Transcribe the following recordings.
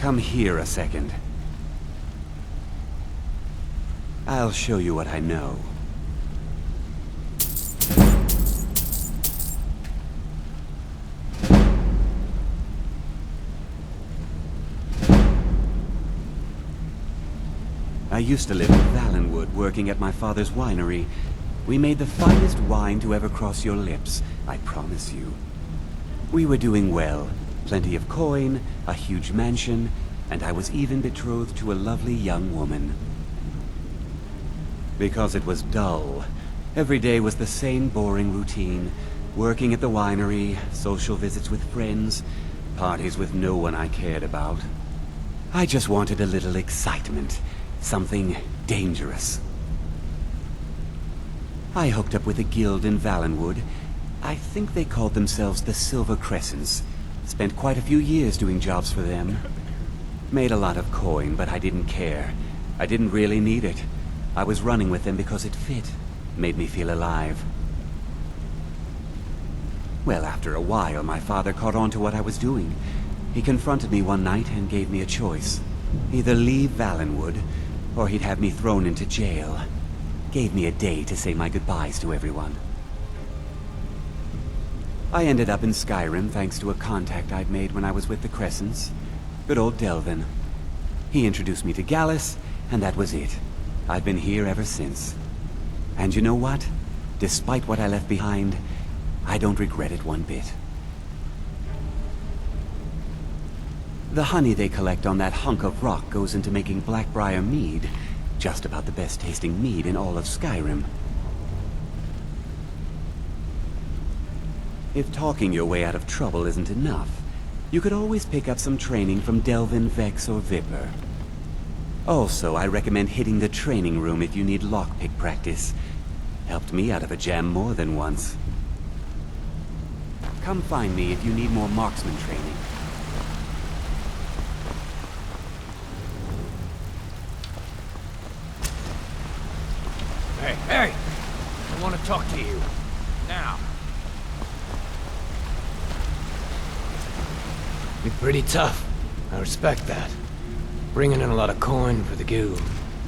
Come here a second. I'll show you what I know. I used to live in Valenwood, working at my father's winery. We made the finest wine to ever cross your lips, I promise you. We were doing well. Plenty of coin, a huge mansion, and I was even betrothed to a lovely young woman. Because it was dull. Every day was the same boring routine. Working at the winery, social visits with friends, parties with no one I cared about. I just wanted a little excitement. Something dangerous. I hooked up with a guild in Valenwood. I think they called themselves the Silver Crescents. Spent quite a few years doing jobs for them. Made a lot of coin, but I didn't care. I didn't really need it. I was running with them because it fit. Made me feel alive. Well, after a while, my father caught on to what I was doing. He confronted me one night and gave me a choice. Either leave Valenwood, or he'd have me thrown into jail. Gave me a day to say my goodbyes to everyone. I ended up in Skyrim thanks to a contact I'd made when I was with the Crescents. Good old Delvin. He introduced me to Gallus, and that was it. I've been here ever since. And you know what? Despite what I left behind, I don't regret it one bit. The honey they collect on that hunk of rock goes into making Blackbriar mead. Just about the best tasting mead in all of Skyrim. If talking your way out of trouble isn't enough, you could always pick up some training from Delvin, Vex, or Viper. Also, I recommend hitting the training room if you need lockpick practice. Helped me out of a jam more than once. Come find me if you need more marksman training. Hey! I want to talk to you. Now. You're pretty tough. I respect that. Bringing in a lot of coin for the guild.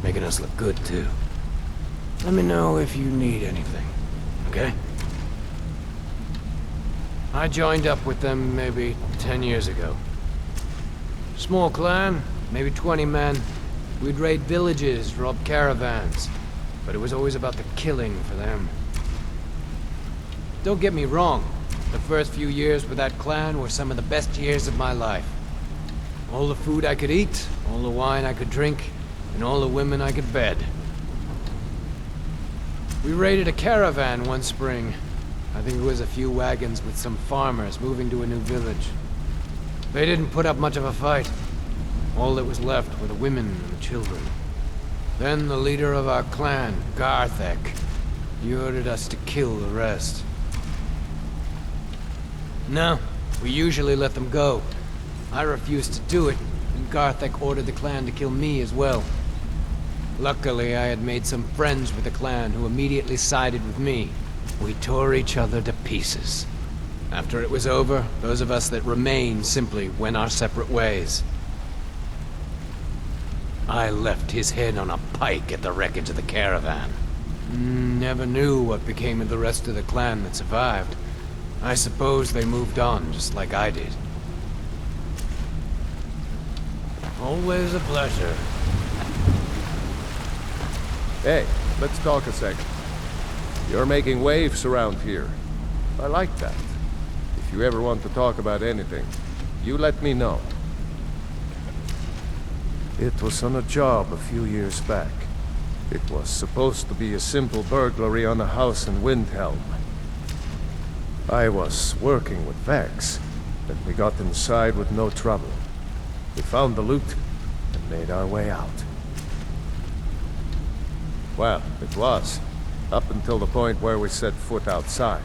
Making us look good, too. Let me know if you need anything, okay? I joined up with them maybe 10 years ago. Small clan, maybe 20 men. We'd raid villages, rob caravans. But it was always about the killing for them. Don't get me wrong. The first few years with that clan were some of the best years of my life. All the food I could eat, all the wine I could drink, and all the women I could bed. We raided a caravan one spring. I think it was a few wagons with some farmers moving to a new village. They didn't put up much of a fight. All that was left were the women and the children. Then the leader of our clan, Garthek, he ordered us to kill the rest. No, we usually let them go. I refused to do it, and Garthek ordered the clan to kill me as well. Luckily, I had made some friends with the clan who immediately sided with me. We tore each other to pieces. After it was over, those of us that remained simply went our separate ways. I left his head on a pike at the wreckage of the caravan. Never knew what became of the rest of the clan that survived. I suppose they moved on, just like I did. Always a pleasure. Hey, let's talk a second. You're making waves around here. I like that. If you ever want to talk about anything, you let me know. It was on a job a few years back. It was supposed to be a simple burglary on a house in Windhelm. I was working with Vex, and we got inside with no trouble. We found the loot and made our way out. Well, it was, up until the point where we set foot outside.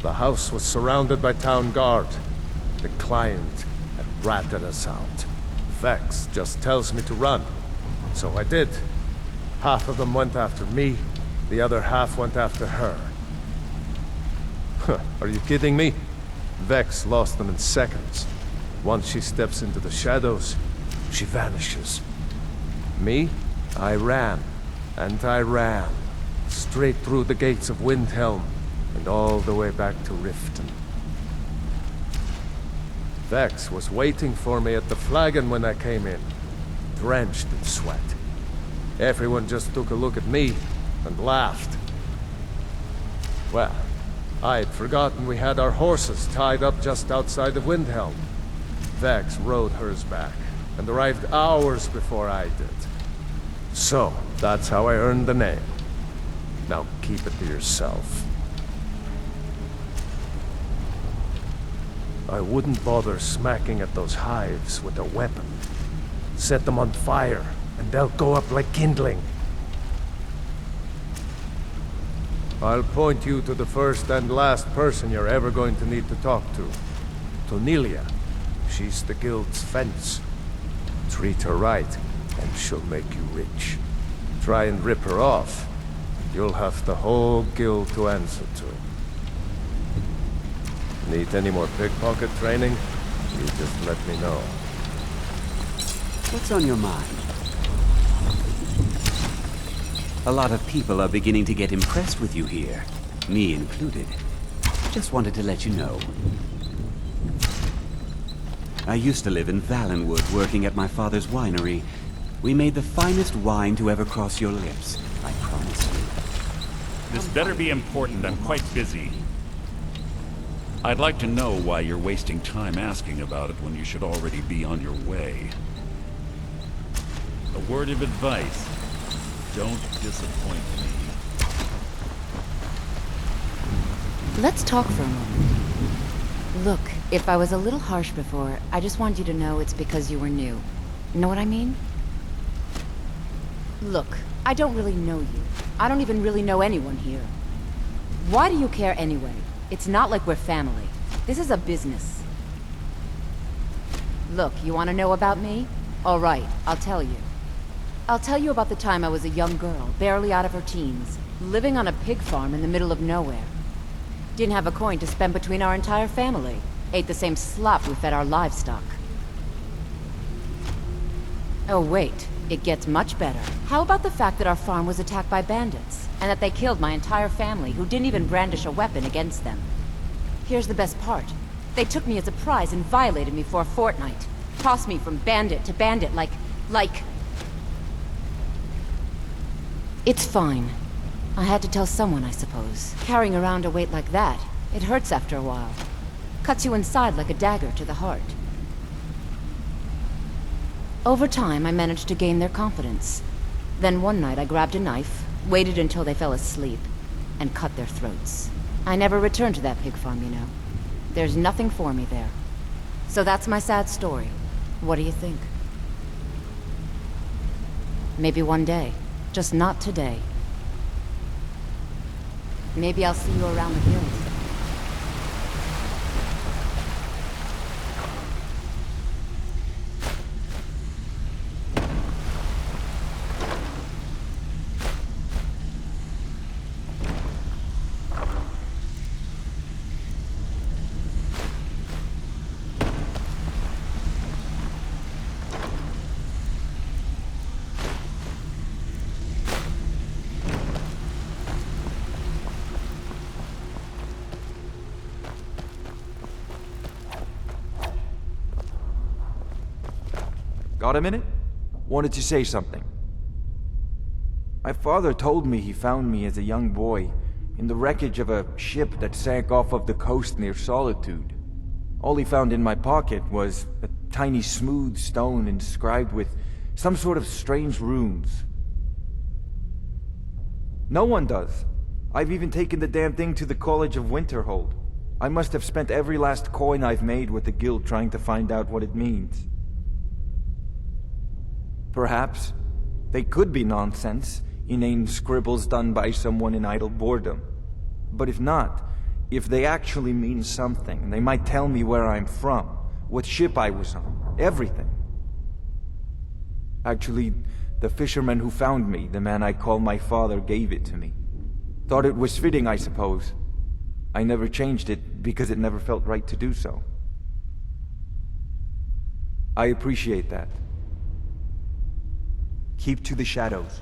The house was surrounded by town guard. The client had ratted us out. Vex just tells me to run, so I did. Half of them went after me, the other half went after her. Are you kidding me? Vex lost them in seconds. Once she steps into the shadows, she vanishes. Me? I ran, and I ran, straight through the gates of Windhelm, and all the way back to Riften. Vex was waiting for me at the flagon when I came in, drenched in sweat. Everyone just took a look at me and laughed. Well, I'd forgotten we had our horses tied up just outside of Windhelm. Vex rode hers back, and arrived hours before I did. So, that's how I earned the name. Now keep it to yourself. I wouldn't bother smacking at those hives with a weapon. Set them on fire, and they'll go up like kindling. I'll point you to the first and last person you're ever going to need to talk to. Tonilia. She's the guild's fence. Treat her right, and she'll make you rich. Try and rip her off, you'll have the whole guild to answer to. Need any more pickpocket training? You just let me know. What's on your mind? A lot of people are beginning to get impressed with you here, me included. Just wanted to let you know. I used to live in Valenwood, working at my father's winery. We made the finest wine to ever cross your lips, I promise you. This better be important. I'm quite busy. I'd like to know why you're wasting time asking about it when you should already be on your way. A word of advice. Don't disappoint me. Let's talk for a moment. Look, if I was a little harsh before, I just want you to know it's because you were new. Know what I mean? Look, I don't really know you. I don't even really know anyone here. Why do you care anyway? It's not like we're family. This is a business. Look, you want to know about me? All right, I'll tell you. I'll tell you about the time I was a young girl, barely out of her teens, living on a pig farm in the middle of nowhere. Didn't have a coin to spend between our entire family. Ate the same slop we fed our livestock. Oh wait, it gets much better. How about the fact that our farm was attacked by bandits, and that they killed my entire family who didn't even brandish a weapon against them? Here's the best part. They took me as a prize and violated me for a fortnight. Tossed me from bandit to bandit like... It's fine. I had to tell someone, I suppose. Carrying around a weight like that, it hurts after a while. Cuts you inside like a dagger to the heart. Over time, I managed to gain their confidence. Then one night I grabbed a knife, waited until they fell asleep, and cut their throats. I never returned to that pig farm, you know. There's nothing for me there. So that's my sad story. What do you think? Maybe one day. Just not today. Maybe I'll see you around the guild. Got a minute? Wanted to say something. My father told me he found me as a young boy in the wreckage of a ship that sank off of the coast near Solitude. All he found in my pocket was a tiny smooth stone inscribed with some sort of strange runes. No one does. I've even taken the damn thing to the College of Winterhold. I must have spent every last coin I've made with the guild trying to find out what it means. Perhaps they could be nonsense, inane scribbles done by someone in idle boredom. But if not, if they actually mean something, they might tell me where I'm from, what ship I was on, everything. Actually, the fisherman who found me, the man I call my father, gave it to me. Thought it was fitting, I suppose. I never changed it because it never felt right to do so. I appreciate that. Keep to the shadows.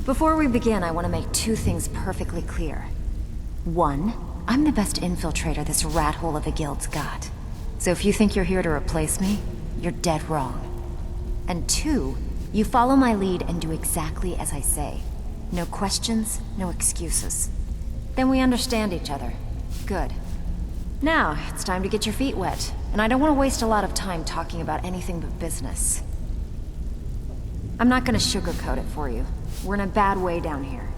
Before we begin, I want to make two things perfectly clear. One, I'm the best infiltrator this rat hole of a guild's got. So if you think you're here to replace me, you're dead wrong. And two, you follow my lead and do exactly as I say. No questions, no excuses. Then we understand each other. Good. Now, it's time to get your feet wet, and I don't want to waste a lot of time talking about anything but business. I'm not gonna sugarcoat it for you. We're in a bad way down here.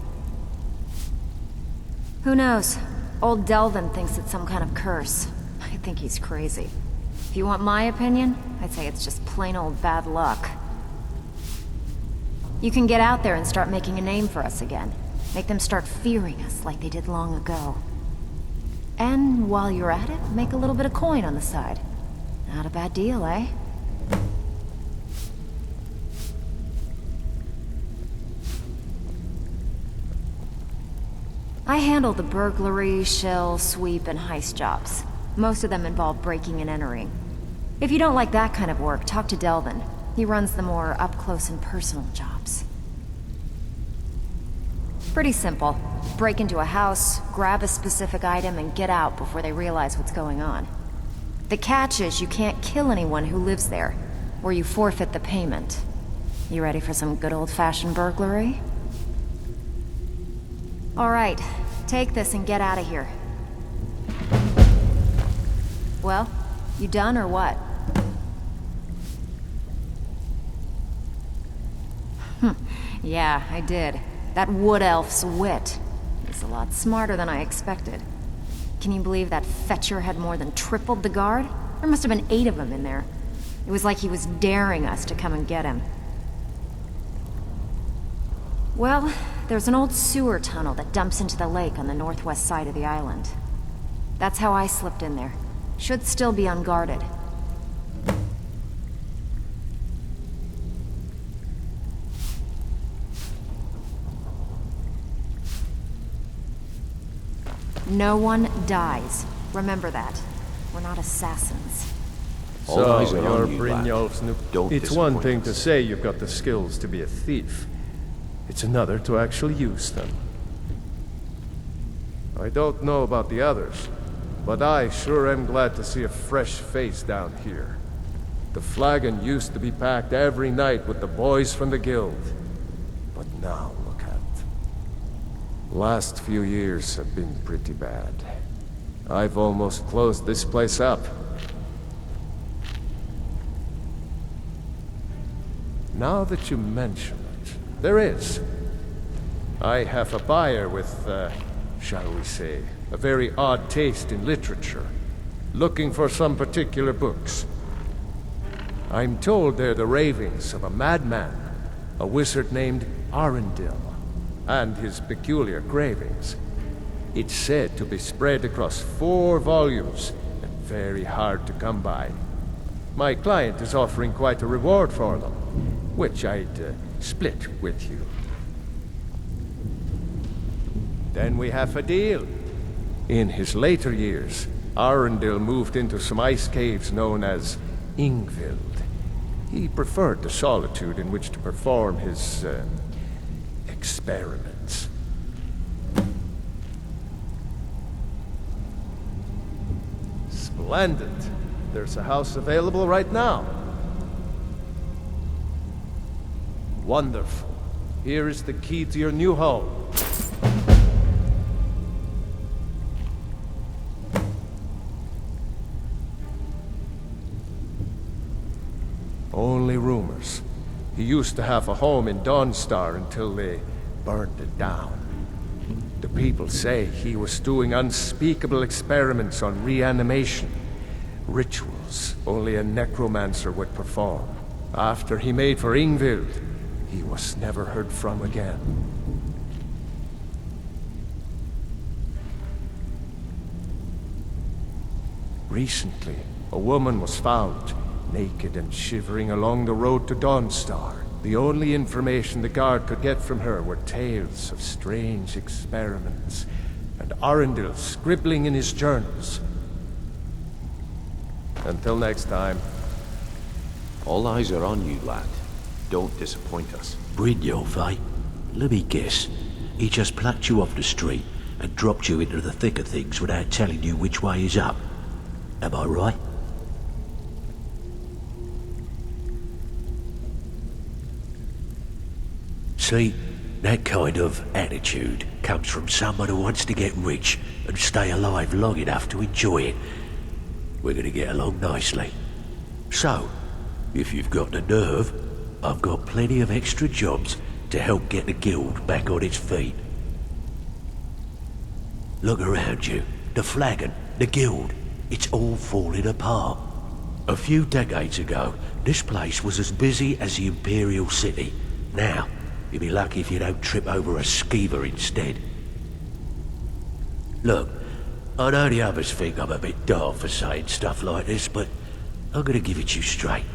Who knows? Old Delvin thinks it's some kind of curse. I think he's crazy. If you want my opinion, I'd say it's just plain old bad luck. You can get out there and start making a name for us again. Make them start fearing us like they did long ago. And while you're at it, make a little bit of coin on the side. Not a bad deal, eh? I handle the burglary, shell, sweep, and heist jobs. Most of them involve breaking and entering. If you don't like that kind of work, talk to Delvin. He runs the more up-close and personal jobs. Pretty simple. Break into a house, grab a specific item, and get out before they realize what's going on. The catch is you can't kill anyone who lives there, or you forfeit the payment. You ready for some good old-fashioned burglary? All right, take this and get out of here. Well, you done or what? Yeah, I did. That wood elf's wit. He's a lot smarter than I expected. Can you believe that fetcher had more than tripled the guard? There must have been 8 of them in there. It was like he was daring us to come and get him. Well, there's an old sewer tunnel that dumps into the lake on the northwest side of the island. That's how I slipped in there. Should still be unguarded. No one dies. Remember that. We're not assassins. So, you're Brynjolf's new... Don't It's one disappoint thing us. to say you've got the skills to be a thief. It's another to actually use them. I don't know about the others, but I sure am glad to see a fresh face down here. The flagon used to be packed every night with the boys from the guild. But now, look at. Last few years have been pretty bad. I've almost closed this place up. Now that you mention it, there is. I have a buyer with, shall we say, a very odd taste in literature, looking for some particular books. I'm told they're the ravings of a madman, a wizard named Arundel, and his peculiar cravings. It's said to be spread across 4 volumes, and very hard to come by. My client is offering quite a reward for them, which I'd split with you. Then we have a deal. In his later years, Arundel moved into some ice caves known as Ingvild. He preferred the solitude in which to perform his, experiments. Splendid. There's a house available right now. Wonderful. Here is the key to your new home. Only rumors. He used to have a home in Dawnstar until they burned it down. The people say he was doing unspeakable experiments on reanimation. Rituals only a necromancer would perform. After he made for Ingvild, he was never heard from again. Recently, a woman was found, naked and shivering along the road to Dawnstar. The only information the guard could get from her were tales of strange experiments, and Arundel scribbling in his journals. Until next time. All eyes are on you, lad. Don't disappoint us. Brynjolf, eh? Let me guess. He just plucked you off the street and dropped you into the thick of things without telling you which way is up. Am I right? See, that kind of attitude comes from someone who wants to get rich and stay alive long enough to enjoy it. We're gonna get along nicely. So, if you've got the nerve, I've got plenty of extra jobs to help get the guild back on its feet. Look around you. The flagon, the guild, it's all falling apart. A few decades ago, this place was as busy as the Imperial City. Now, you'll be lucky if you don't trip over a skeever instead. Look, I know the others think I'm a bit daft for saying stuff like this, but I'm gonna give it to you straight.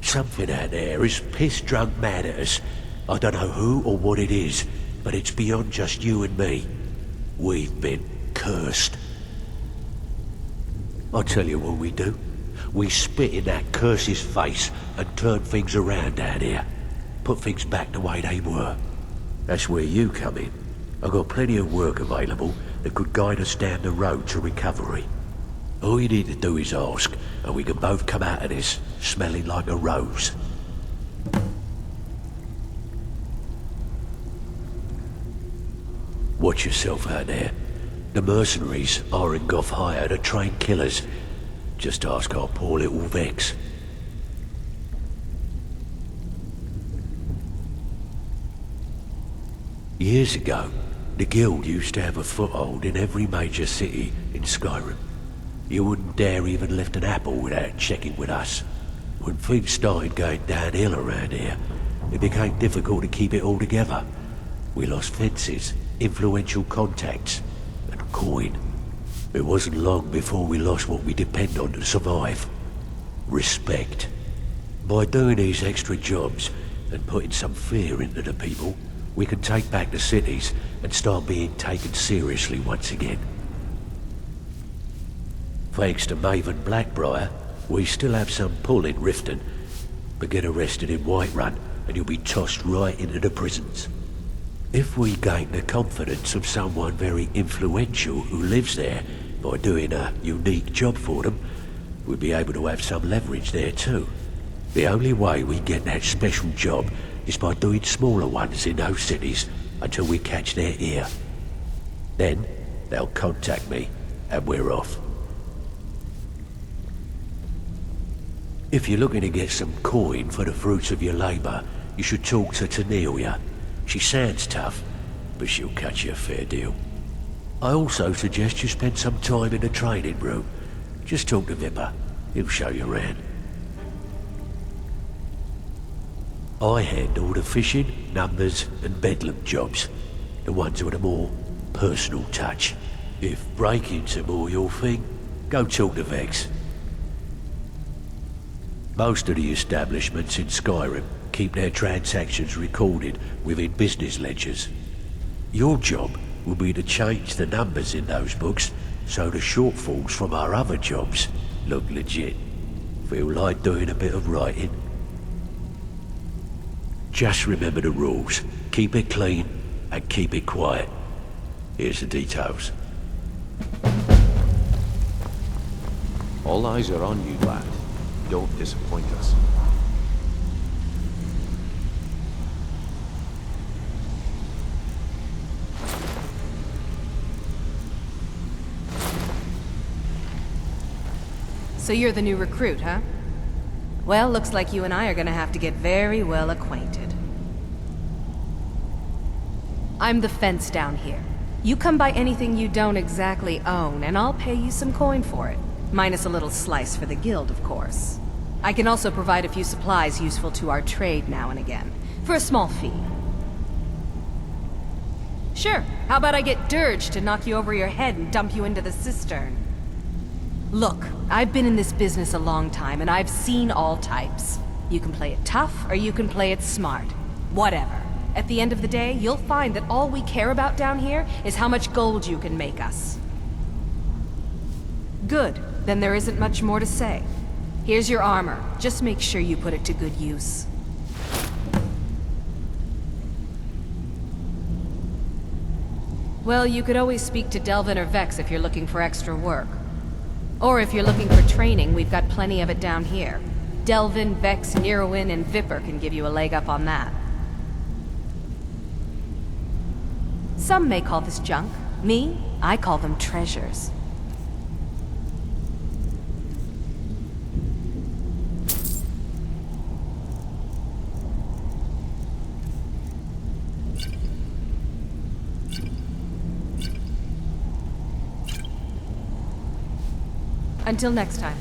Something out there is piss-drunk mad at us. I don't know who or what it is, but it's beyond just you and me. We've been cursed. I'll tell you what we do. We spit in that curse's face and turn things around down here. Put things back the way they were. That's where you come in. I've got plenty of work available that could guide us down the road to recovery. All you need to do is ask, and we can both come out of this smelling like a rose. Watch yourself out there. The mercenaries Arengoth hired to train killers. Just ask our poor little Vex. Years ago, the guild used to have a foothold in every major city in Skyrim. You wouldn't dare even lift an apple without checking with us. When things started going downhill around here, it became difficult to keep it all together. We lost fences, influential contacts, and coin. It wasn't long before we lost what we depend on to survive. Respect. By doing these extra jobs and putting some fear into the people, we can take back the cities and start being taken seriously once again. Thanks to Maven Blackbriar, we still have some pull in Riften, but get arrested in Whiterun and you'll be tossed right into the prisons. If we gain the confidence of someone very influential who lives there by doing a unique job for them, we'll be able to have some leverage there too. The only way we get that special job is by doing smaller ones in those cities until we catch their ear. Then, they'll contact me, and we're off. If you're looking to get some coin for the fruits of your labor, you should talk to Tanelia. She sounds tough, but she'll cut you a fair deal. I also suggest you spend some time in the training room. Just talk to Vipper. He'll show you around. I handle the fishing, numbers, and bedlam jobs. The ones with a more personal touch. If breaking's more your thing, go talk to Vex. Most of the establishments in Skyrim keep their transactions recorded within business ledgers. Your job will be to change the numbers in those books so the shortfalls from our other jobs look legit. Feel like doing a bit of writing? Just remember the rules. Keep it clean and keep it quiet. Here's the details. All eyes are on you, lad. Don't disappoint us. So you're the new recruit, huh? Well, looks like you and I are gonna have to get very well acquainted. I'm the fence down here. You come by anything you don't exactly own, and I'll pay you some coin for it. Minus a little slice for the guild, of course. I can also provide a few supplies useful to our trade now and again, for a small fee. Sure, how about I get Dirge to knock you over your head and dump you into the cistern? Look, I've been in this business a long time, and I've seen all types. You can play it tough, or you can play it smart. Whatever. At the end of the day, you'll find that all we care about down here is how much gold you can make us. Good. Then there isn't much more to say. Here's your armor. Just make sure you put it to good use. Well, you could always speak to Delvin or Vex if you're looking for extra work. Or if you're looking for training, we've got plenty of it down here. Delvin, Vex, Neroin, and Vipper can give you a leg up on that. Some may call this junk. Me, I call them treasures. Until next time.